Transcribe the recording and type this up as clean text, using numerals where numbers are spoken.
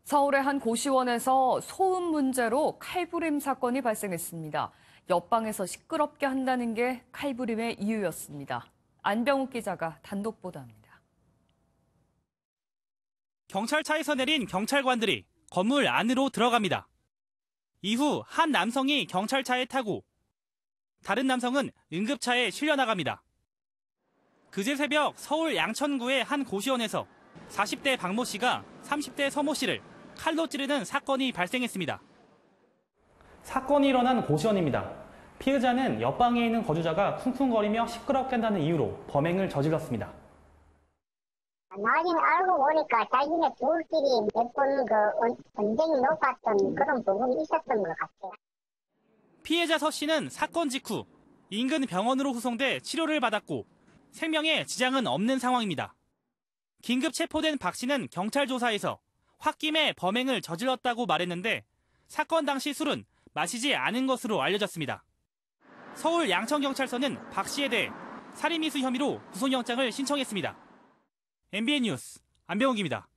서울의 한 고시원에서 소음 문제로 칼부림 사건이 발생했습니다. 옆방에서 시끄럽게 한다는 게 칼부림의 이유였습니다. 안병욱 기자가 단독 보도합니다. 경찰차에서 내린 경찰관들이 건물 안으로 들어갑니다. 이후 한 남성이 경찰차에 타고 다른 남성은 응급차에 실려 나갑니다. 그제 새벽 서울 양천구의 한 고시원에서 40대 박모 씨가 30대 서모 씨를 칼로 찌르는 사건이 발생했습니다. 사건이 일어난 고시원입니다. 피해자는 옆방에 있는 거주자가 쿵쿵거리며 시끄럽게 한다는 이유로 범행을 저질렀습니다. 나중에 알고 보니까 자기네 둘끼리 몇 번 언쟁이 높았던 그런 부분이 있었던 것 같아요. 피해자 서 씨는 사건 직후 인근 병원으로 후송돼 치료를 받았고 생명에 지장은 없는 상황입니다. 긴급 체포된 박 씨는 경찰 조사에서 홧김에 범행을 저질렀다고 말했는데 사건 당시 술은 마시지 않은 것으로 알려졌습니다. 서울 양천경찰서는 박 씨에 대해 살인미수 혐의로 구속영장을 신청했습니다. MBN 뉴스 안병욱입니다.